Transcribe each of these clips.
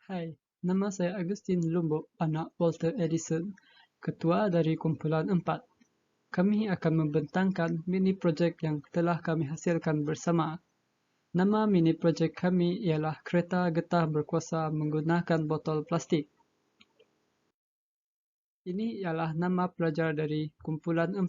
Hai, nama saya Agustin Lumbok, anak Walter Edison, ketua dari kumpulan 4. Kami akan membentangkan mini projek yang telah kami hasilkan bersama. Nama mini projek kami ialah Kereta Getah Berkuasa Menggunakan Botol Plastik. Ini ialah nama pelajar dari kumpulan 4.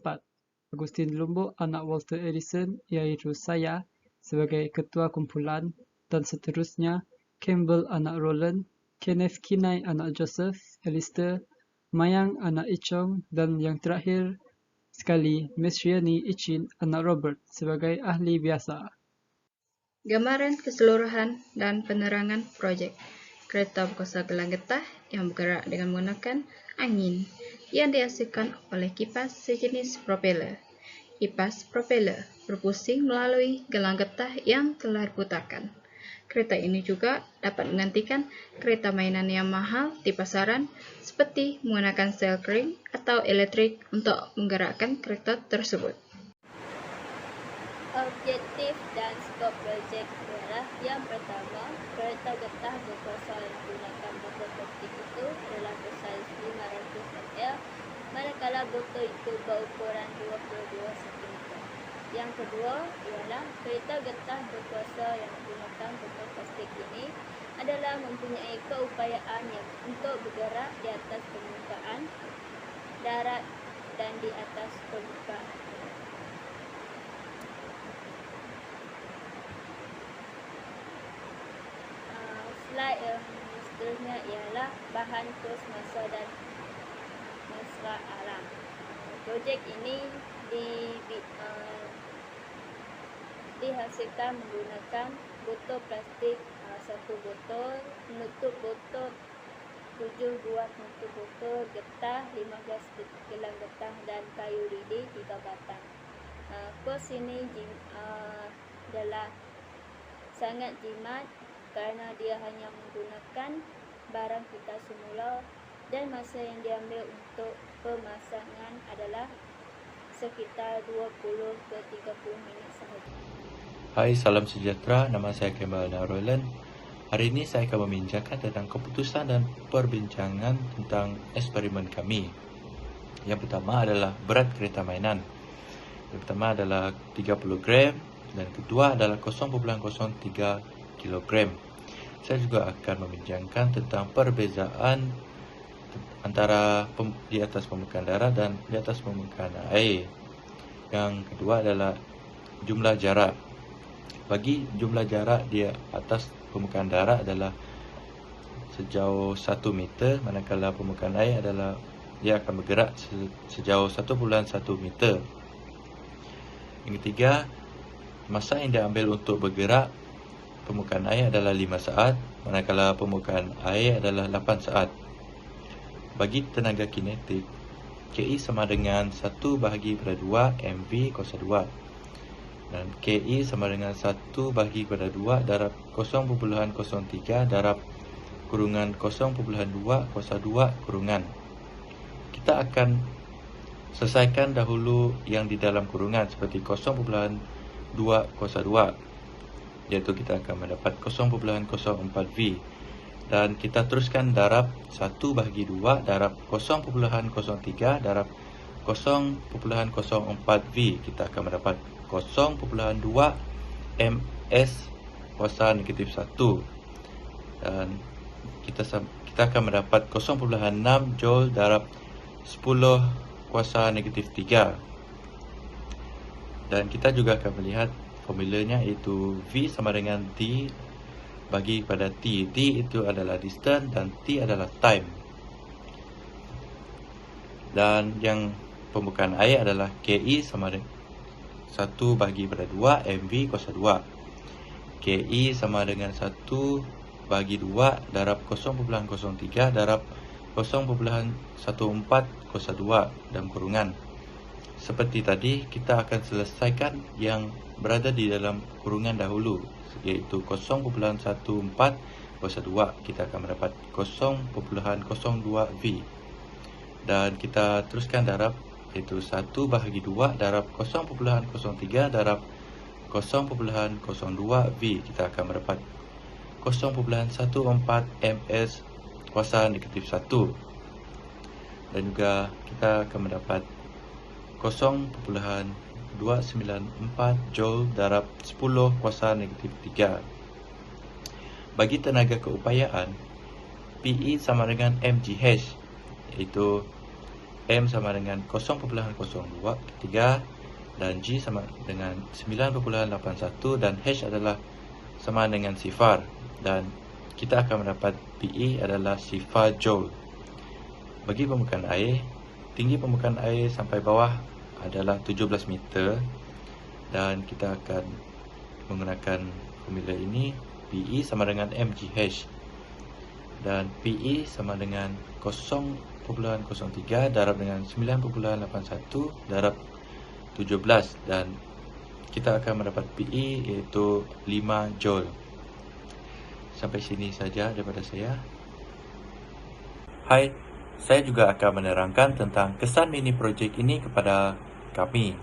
Agustin Lumbok, anak Walter Edison, iaitu saya sebagai ketua kumpulan, dan seterusnya Campbell anak Roland, Kenneth Kinai anak Joseph, Alistair, Mayang anak Ichong, dan yang terakhir sekali Mesriani Ichin anak Robert sebagai ahli biasa. Gambaran keseluruhan dan penerangan projek. Kereta berkuasa gelang getah yang bergerak dengan menggunakan angin yang dihasilkan oleh kipas sejenis propeller. Kipas propeller berpusing melalui gelang getah yang telah diputarkan. Kereta ini juga dapat menggantikan kereta mainan yang mahal di pasaran seperti menggunakan sel kering atau elektrik untuk menggerakkan kereta tersebut. Objektif dan skop projek ialah yang pertama, kereta getah berkuasa yang menggunakan botol plastik itu adalah bersaiz 500 ml, manakala botol itu berukuran 22 cm. Yang kedua ialah kereta getah berkuasa yang menggunakan botol plastik ini adalah mempunyai keupayaan yang untuk bergerak di atas permukaan darat dan di atas permukaan. Slide yang seterusnya ialah bahan kos masa dan mesra alam. Projek ini dihasilkan menggunakan botol plastik, satu botol, penutup botol, 7 buah penutup botol, getah, 15 gelang getah dan kayu lidi 3 batang. Kos ini adalah sangat jimat kerana dia hanya menggunakan barang kita semula dan masa yang diambil untuk pemasangan adalah sekitar 20 ke 30 minit sahaja. Hai, salam sejahtera. Nama saya Campbell Roland. Hari ini saya akan membincangkan tentang keputusan dan perbincangan tentang eksperimen kami. Yang pertama adalah berat kereta mainan. Yang pertama adalah 30 gram dan kedua adalah 0,03 kilogram. Saya juga akan membincangkan tentang perbezaan antara di atas permukaan darat dan di atas permukaan air. Yang kedua adalah jumlah jarak. Bagi jumlah jarak di atas permukaan darat adalah sejauh 1 meter, manakala permukaan air adalah dia akan bergerak sejauh 1,1 meter. Yang ketiga, masa yang diambil untuk bergerak permukaan air adalah 5 saat, manakala permukaan air adalah 8 saat. Bagi tenaga kinetik, KI sama dengan 1/2 mv kuasa 2 dan KI sama dengan 1/2 darab 0,03 darab kurungan 0,2 kuasa 2 kurungan. Kita akan selesaikan dahulu yang di dalam kurungan seperti 0,2 kuasa 2, iaitu kita akan mendapat 0,04 V, dan kita teruskan darab 1/2 darab 0,03 darab 0,04 V, kita akan mendapat 0,2 ms kuasa negatif 1, dan kita akan mendapat 0,6 joule darab 10 kuasa negatif 3. Dan kita juga akan melihat formulanya, iaitu V sama dengan D bagi pada T. D itu adalah distance dan T adalah time. Dan yang permukaan air adalah KI sama dengan 1/2 mv kuasa 2. KI sama dengan 1/2 darab 0,03 darab 0,14 kuasa 2 dalam kurungan. Seperti tadi, kita akan selesaikan yang berada di dalam kurungan dahulu, iaitu 0,14 kuasa 2. Kita akan mendapat 0,02 V. Dan kita teruskan darab, iaitu 1/2 darab 0,03 darab 0,02 V. Kita akan mendapat 0.14 ms kuasa negatif 1. Dan juga kita akan mendapat 0.294 Joule darab 10 kuasa negatif 3. Bagi tenaga keupayaan, PE sama dengan mgh, iaitu M sama dengan 0.023 dan G sama dengan 9.81 dan H adalah sama dengan sifar, dan kita akan mendapat PE adalah sifar Joule. Bagi permukaan air, tinggi permukaan air sampai bawah adalah 17 meter dan kita akan menggunakan formula ini. PE sama dengan mgh dan PE sama dengan 0.03 darab dengan 9.81 darab 17 dan kita akan mendapat PE iaitu 5 Joule. Sampai sini saja daripada saya. Hai, saya juga akan menerangkan tentang kesan mini projek ini kepada kami.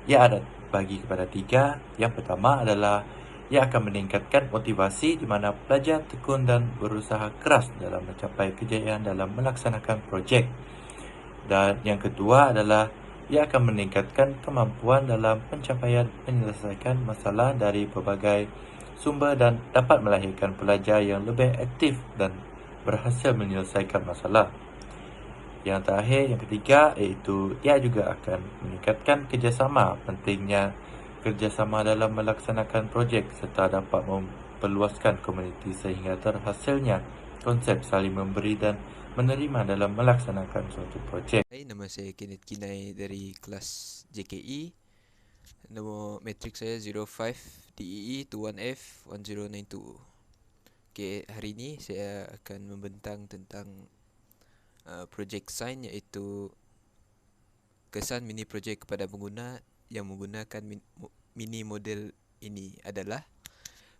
Ia ada bagi kepada 3. Yang pertama adalah ia akan meningkatkan motivasi di mana pelajar tekun dan berusaha keras dalam mencapai kejayaan dalam melaksanakan projek. Dan yang kedua adalah ia akan meningkatkan kemampuan dalam pencapaian menyelesaikan masalah dari berbagai sumber dan dapat melahirkan pelajar yang lebih aktif dan berhasil menyelesaikan masalah. Yang terakhir, yang ketiga, iaitu ia juga akan meningkatkan kerjasama. Pentingnya kerjasama dalam melaksanakan projek serta dapat memperluaskan komuniti sehingga terhasilnya konsep saling memberi dan menerima dalam melaksanakan suatu projek. Hai, nama saya Kenneth Kinai dari kelas JKE. Nombor matrik saya 05 DEE 21F 1092. Okay, hari ini saya akan membentang tentang projek sains, iaitu kesan mini projek kepada pengguna yang menggunakan mini model ini adalah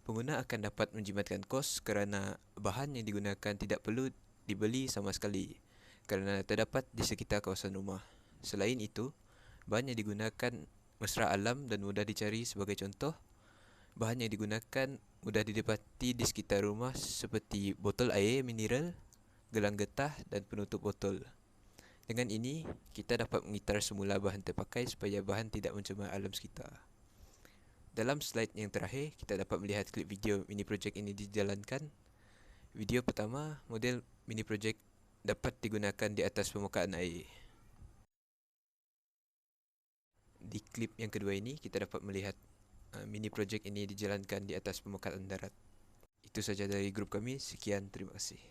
pengguna akan dapat menjimatkan kos kerana bahan yang digunakan tidak perlu dibeli sama sekali kerana terdapat di sekitar kawasan rumah. Selain itu, bahan yang digunakan mesra alam dan mudah dicari. Sebagai contoh, bahan yang digunakan mudah didapati di sekitar rumah seperti botol air mineral, gelang getah dan penutup botol. Dengan ini, kita dapat mengitar semula bahan terpakai supaya bahan tidak mencemar alam sekitar. Dalam slide yang terakhir, kita dapat melihat klip video mini projek ini dijalankan. Video pertama, model mini projek dapat digunakan di atas permukaan air. Di klip yang kedua ini, kita dapat melihat mini projek ini dijalankan di atas permukaan darat. Itu saja dari grup kami. Sekian, terima kasih.